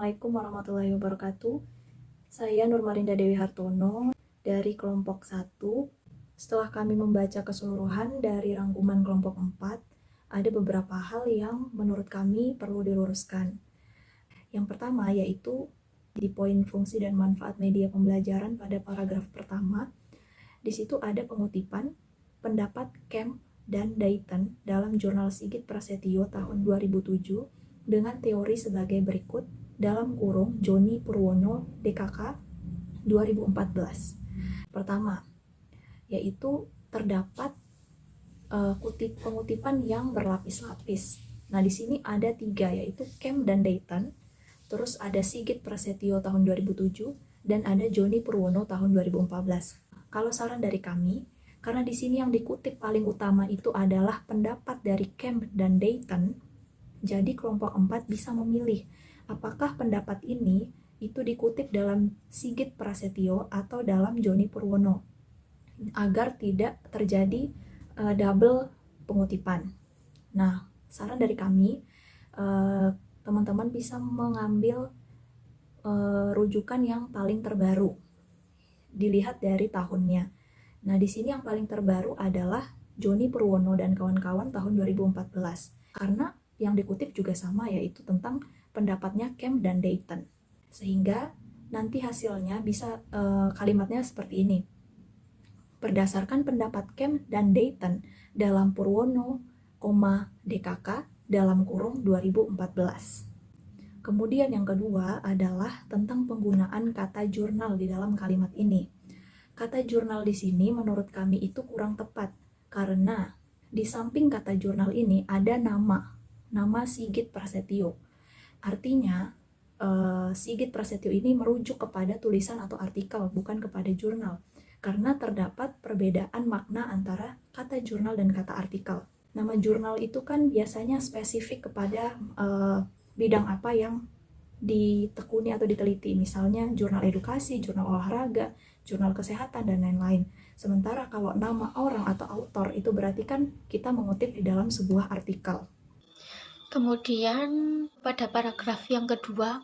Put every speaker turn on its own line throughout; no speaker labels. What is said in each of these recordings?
Assalamualaikum warahmatullahi wabarakatuh. Saya Nurmarinda Dewi Hartono dari kelompok 1. Setelah kami membaca keseluruhan dari rangkuman kelompok 4, ada beberapa hal yang menurut kami perlu diluruskan. Yang pertama yaitu di poin fungsi dan manfaat media pembelajaran pada paragraf pertama. Di situ ada pengutipan pendapat Kemp dan Dayton dalam jurnal Sigit Prasetyo tahun 2007 dengan teori sebagai berikut dalam kurung Joni Purwono DKK 2014. Pertama, yaitu terdapat pengutipan yang berlapis-lapis. Nah, di sini ada 3, yaitu Kemp dan Dayton, terus ada Sigit Prasetyo tahun 2007, dan ada Joni Purwono tahun 2014. Kalau saran dari kami, karena di sini yang dikutip paling utama itu adalah pendapat dari Kemp dan Dayton, jadi kelompok 4 bisa memilih apakah pendapat ini itu dikutip dalam Sigit Prasetyo atau dalam Joni Purwono, agar tidak terjadi double pengutipan. Nah, saran dari kami, teman-teman bisa mengambil rujukan yang paling terbaru, dilihat dari tahunnya. Nah, di sini yang paling terbaru adalah Joni Purwono dan kawan-kawan tahun 2014. Karena yang dikutip juga sama, yaitu tentang pendapatnya Kemp dan Dayton. Sehingga nanti hasilnya bisa kalimatnya seperti ini. Berdasarkan pendapat Kemp dan Dayton dalam Purwono, DKK dalam kurung 2014. Kemudian yang kedua adalah tentang penggunaan kata jurnal di dalam kalimat ini. Kata jurnal di sini menurut kami itu kurang tepat, karena di samping kata jurnal ini ada nama Sigit Prasetyo. Artinya, Sigit Prasetyo ini merujuk kepada tulisan atau artikel, bukan kepada jurnal, karena terdapat perbedaan makna antara kata jurnal dan kata artikel. Nama jurnal itu kan biasanya spesifik kepada bidang apa yang ditekuni atau diteliti, misalnya jurnal edukasi, jurnal olahraga, jurnal kesehatan, dan lain-lain. Sementara kalau nama orang atau autor itu berarti kan kita mengutip di dalam sebuah artikel.
Kemudian pada paragraf yang kedua,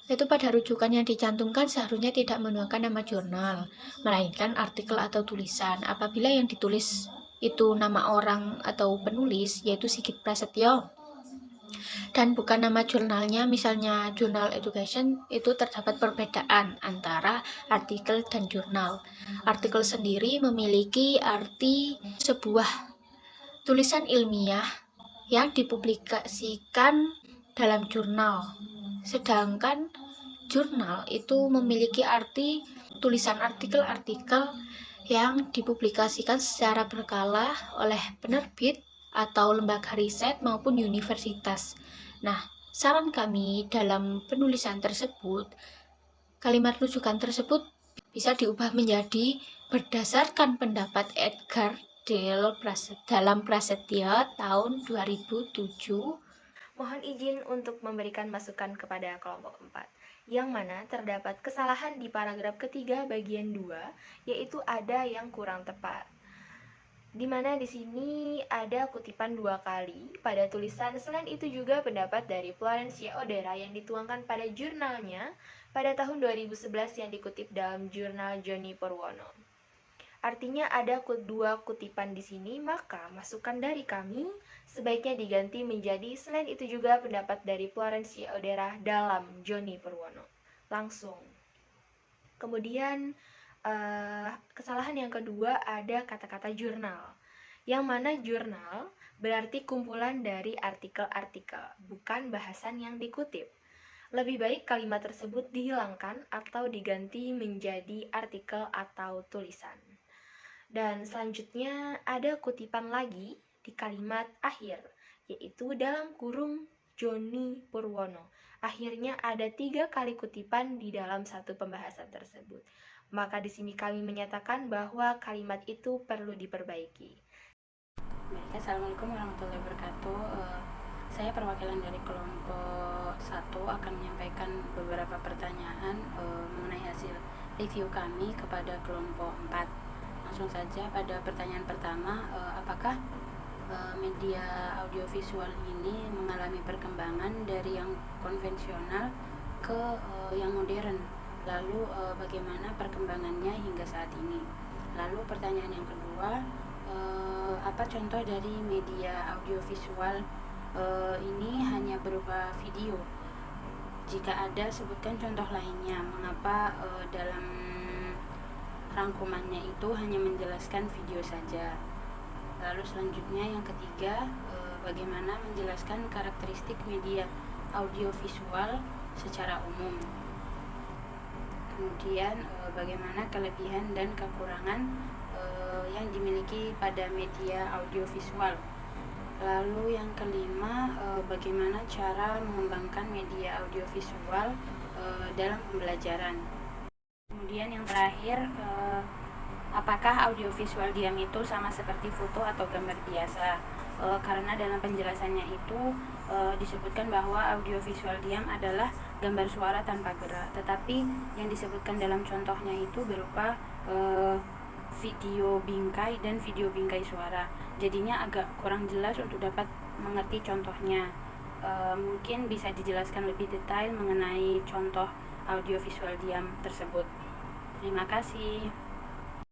yaitu pada rujukan yang dicantumkan seharusnya tidak menggunakan nama jurnal, melainkan artikel atau tulisan. Apabila yang ditulis itu nama orang atau penulis, yaitu Sigit Prasetyo, dan bukan nama jurnalnya, misalnya jurnal education, itu terdapat perbedaan antara artikel dan jurnal. Artikel sendiri memiliki arti sebuah tulisan ilmiah yang dipublikasikan dalam jurnal, sedangkan jurnal itu memiliki arti tulisan artikel-artikel yang dipublikasikan secara berkala oleh penerbit atau lembaga riset maupun universitas. Nah, saran kami dalam penulisan tersebut, kalimat rujukan tersebut bisa diubah menjadi berdasarkan pendapat Edgar dalam Prasetyo tahun 2007. Mohon izin untuk memberikan masukan kepada kelompok 4, yang mana terdapat kesalahan di paragraf ketiga bagian 2, yaitu ada yang kurang tepat. Di mana di sini ada kutipan 2 kali pada tulisan. Selain itu juga pendapat dari Florencia Odera yang dituangkan pada jurnalnya pada tahun 2011 yang dikutip dalam jurnal Joni Purwono. Artinya ada 2 kutipan di sini, maka masukan dari kami sebaiknya diganti menjadi selain itu juga pendapat dari Florencia Odera dalam Joni Purwono. Langsung. Kemudian kesalahan yang kedua ada kata-kata jurnal, yang mana jurnal berarti kumpulan dari artikel-artikel, bukan bahasan yang dikutip. Lebih baik kalimat tersebut dihilangkan atau diganti menjadi artikel atau tulisan. Dan selanjutnya ada kutipan lagi di kalimat akhir, yaitu dalam kurung Joni Purwono. Akhirnya ada 3 kali kutipan di dalam satu pembahasan tersebut. Maka di sini kami menyatakan bahwa kalimat itu perlu diperbaiki.
Baik, Assalamualaikum warahmatullahi wabarakatuh. Saya perwakilan dari kelompok 1 akan menyampaikan beberapa pertanyaan mengenai hasil review kami kepada kelompok 4. Langsung saja pada pertanyaan pertama, apakah media audiovisual ini mengalami perkembangan dari yang konvensional ke yang modern. Lalu bagaimana perkembangannya hingga saat ini. Lalu pertanyaan yang kedua, apa contoh dari media audiovisual ini hanya berupa video? Jika ada, sebutkan contoh lainnya. Mengapa dalam rangkumannya itu hanya menjelaskan video saja? Lalu selanjutnya yang ketiga, bagaimana menjelaskan karakteristik media audiovisual secara umum. Kemudian bagaimana kelebihan dan kekurangan yang dimiliki pada media audiovisual. Lalu yang kelima, bagaimana cara mengembangkan media audiovisual dalam pembelajaran. Kemudian yang terakhir, apakah audiovisual diam itu sama seperti foto atau gambar biasa? Karena dalam penjelasannya itu disebutkan bahwa audiovisual diam adalah gambar suara tanpa gerak, tetapi yang disebutkan dalam contohnya itu berupa video bingkai dan video bingkai suara. Jadinya agak kurang jelas untuk dapat mengerti contohnya. Mungkin bisa dijelaskan lebih detail mengenai contoh audiovisual diam tersebut. Terima kasih.